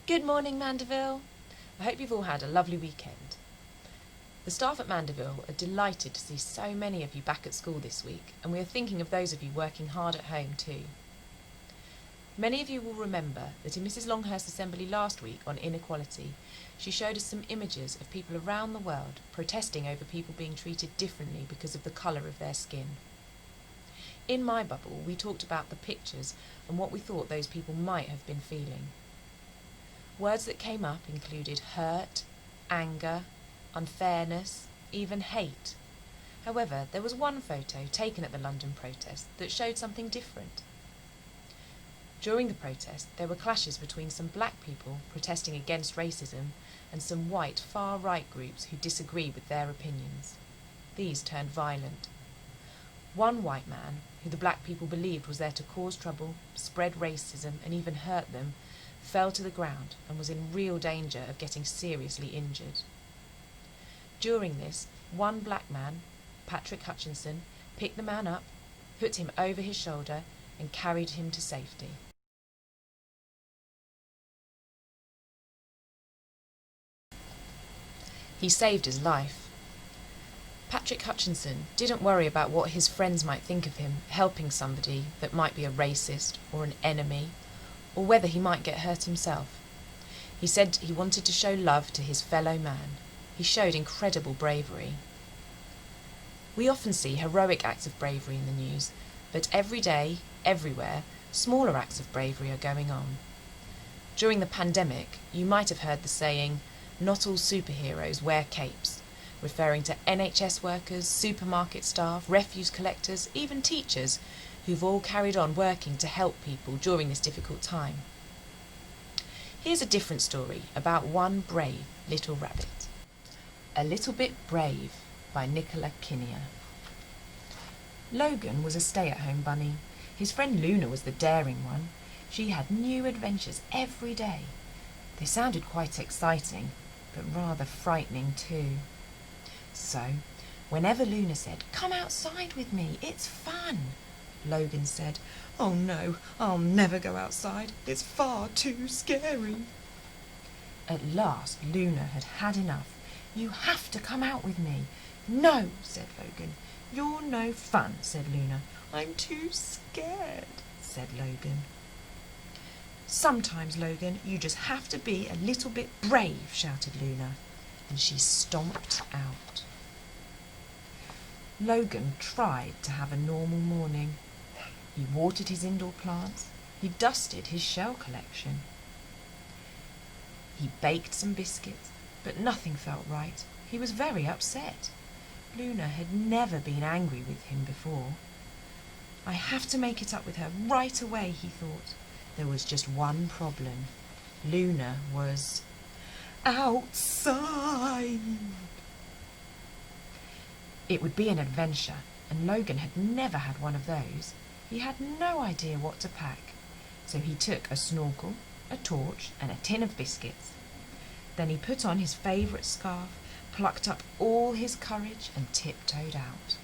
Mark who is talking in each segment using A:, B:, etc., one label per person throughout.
A: Good morning, Mandeville. I hope you've all had a lovely weekend. The staff at Mandeville are delighted to see so many of you back at school this week, and we are thinking of those of you working hard at home too. Many of you will remember that in Mrs. Longhurst's assembly last week on inequality, she showed us some images of people around the world protesting over people being treated differently because of the colour of their skin. In my bubble, we talked about the pictures and what we thought those people might have been feeling. Words that came up included hurt, anger, unfairness, even hate. However, there was one photo taken at the London protest that showed something different. During the protest, there were clashes between some black people protesting against racism and some white far-right groups who disagreed with their opinions. These turned violent. One white man, who the black people believed was there to cause trouble, spread racism and even hurt them, fell to the ground and was in real danger of getting seriously injured. During this, one black man, Patrick Hutchinson, picked the man up, put him over his shoulder and carried him to safety. He saved his life. Patrick Hutchinson didn't worry about what his friends might think of him helping somebody that might be a racist or an enemy, or whether he might get hurt himself. He said he wanted to show love to his fellow man. He showed incredible bravery. We often see heroic acts of bravery in the news, but every day, everywhere, smaller acts of bravery are going on. During the pandemic, you might have heard the saying, "Not all superheroes wear capes," referring to NHS workers, supermarket staff, refuse collectors, even teachers, who've all carried on working to help people during this difficult time. Here's a different story about one brave little rabbit. A Little Bit Brave by Nicola Kinnear. Logan was a stay-at-home bunny. His friend Luna was the daring one. She had new adventures every day. They sounded quite exciting, but rather frightening too. So, whenever Luna said, "Come outside with me, it's fun," Logan said, "Oh no, I'll never go outside. It's far too scary." At last, Luna had had enough. "You have to come out with me." "No," said Logan. "You're no fun," said Luna. "I'm too scared," said Logan. "Sometimes, Logan, you just have to be a little bit brave," shouted Luna, and she stomped out. Logan tried to have a normal morning. He watered his indoor plants. He dusted his shell collection. He baked some biscuits, but nothing felt right. He was very upset. Luna had never been angry with him before. "I have to make it up with her right away," he thought. There was just one problem. Luna was outside. It would be an adventure, and Logan had never had one of those. He had no idea what to pack, so he took a snorkel, a torch, and a tin of biscuits. Then he put on his favourite scarf, plucked up all his courage, and tiptoed out.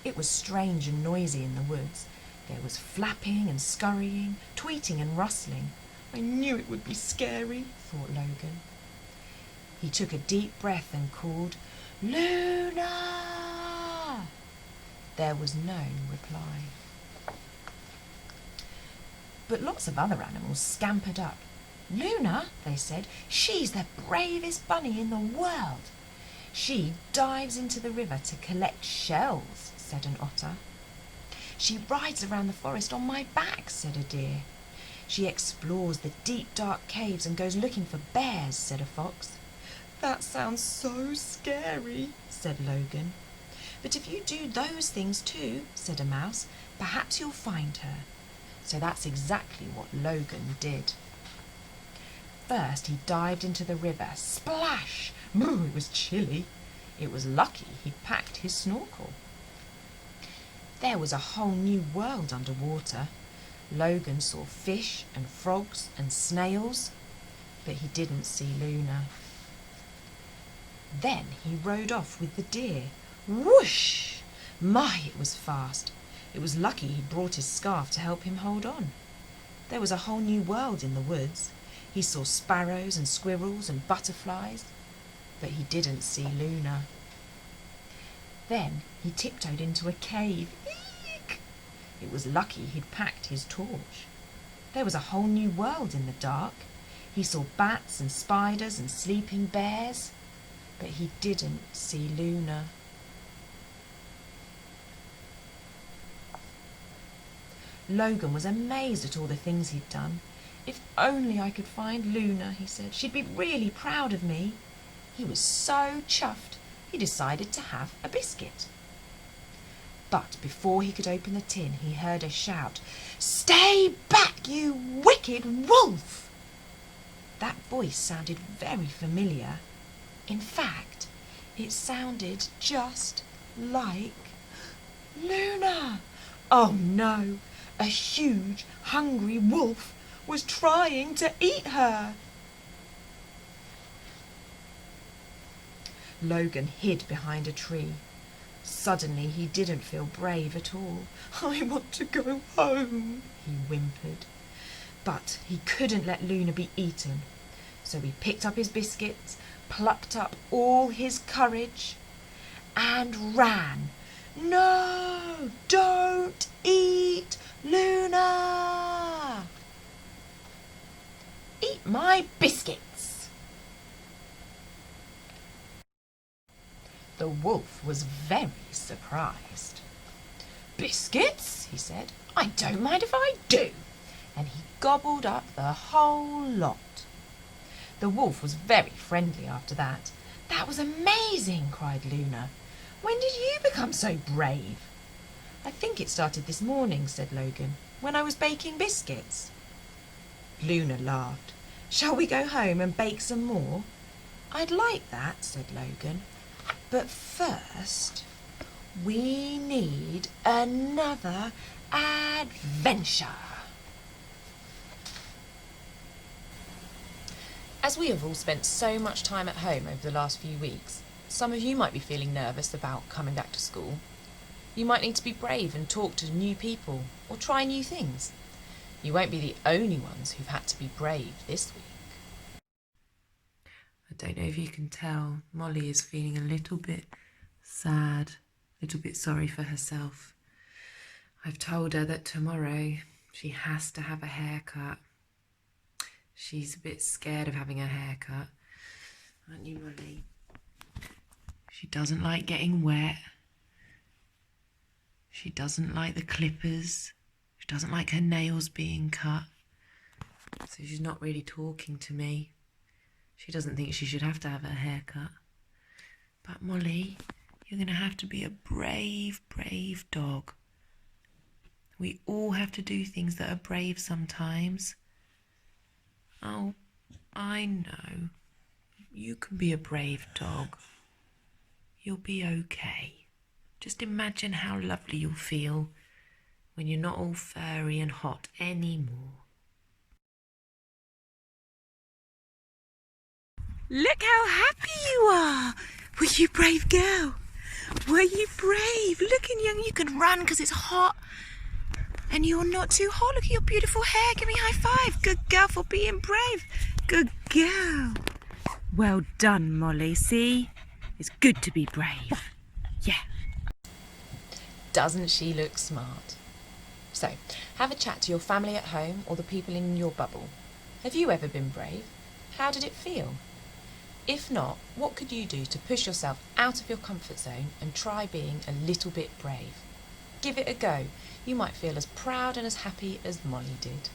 A: It was strange and noisy in the woods. There was flapping and scurrying, tweeting and rustling. "I knew it would be scary," thought Logan. He took a deep breath and called, "Luna!" There was no reply. But lots of other animals scampered up. "Luna," they said, "she's the bravest bunny in the world." "She dives into the river to collect shells," said an otter. "She rides around the forest on my back," said a deer. "She explores the deep dark caves and goes looking for bears," said a fox. "That sounds so scary," said Logan. "But if you do those things too," said a mouse, "perhaps you'll find her." So that's exactly what Logan did. First he dived into the river. Splash! Moo, it was chilly. It was lucky he'd packed his snorkel. There was a whole new world underwater. Logan saw fish and frogs and snails, but he didn't see Luna. Then he rode off with the deer. Whoosh! My, it was fast. It was lucky he'd brought his scarf to help him hold on. There was a whole new world in the woods. He saw sparrows and squirrels and butterflies, but he didn't see Luna. Then he tiptoed into a cave. Eek! It was lucky he'd packed his torch. There was a whole new world in the dark. He saw bats and spiders and sleeping bears, but he didn't see Luna. Logan was amazed at all the things he'd done. If only I could find Luna, he said. She'd be really proud of me. He was so chuffed, he decided to have a biscuit. But before he could open the tin, he heard a shout, "Stay back, you wicked wolf!" That voice sounded very familiar. In fact, it sounded just like Luna. Oh no! A huge, hungry wolf was trying to eat her. Logan hid behind a tree. Suddenly he didn't feel brave at all. "I want to go home," he whimpered. But he couldn't let Luna be eaten. So he picked up his biscuits, plucked up all his courage, and ran. "No, don't eat Luna! Eat my biscuits!" The wolf was very surprised. "Biscuits?" he said. "I don't mind if I do." And he gobbled up the whole lot. The wolf was very friendly after that. "That was amazing," cried Luna. "When did you become so brave?" "I think it started this morning," said Logan, "when I was baking biscuits." Luna laughed. "Shall we go home and bake some more?" "I'd like that," said Logan. "But first, we need another adventure." As we have all spent so much time at home over the last few weeks, some of you might be feeling nervous about coming back to school. You might need to be brave and talk to new people or try new things. You won't be the only ones who've had to be brave this week. I don't know if you can tell, Molly is feeling a little bit sad, a little bit sorry for herself. I've told her that tomorrow she has to have a haircut. She's a bit scared of having a haircut, aren't you, Molly? She doesn't like getting wet. She doesn't like the clippers. She doesn't like her nails being cut. So she's not really talking to me. She doesn't think she should have to have her haircut. But Molly, you're going to have to be a brave, brave dog. We all have to do things that are brave sometimes. Oh, I know. You can be a brave dog. You'll be okay. Just imagine how lovely you'll feel when you're not all furry and hot anymore.
B: Look how happy you are. Were you brave girl? Were you brave? Look, and young, you can run because it's hot. And you're not too hot. Look at your beautiful hair. Give me a high five. Good girl for being brave. Good girl. Well done, Molly. See? It's good to be brave. Yeah.
A: Doesn't she look smart? So, have a chat to your family at home or the people in your bubble. Have you ever been brave? How did it feel? If not, what could you do to push yourself out of your comfort zone and try being a little bit brave? Give it a go. You might feel as proud and as happy as Molly did.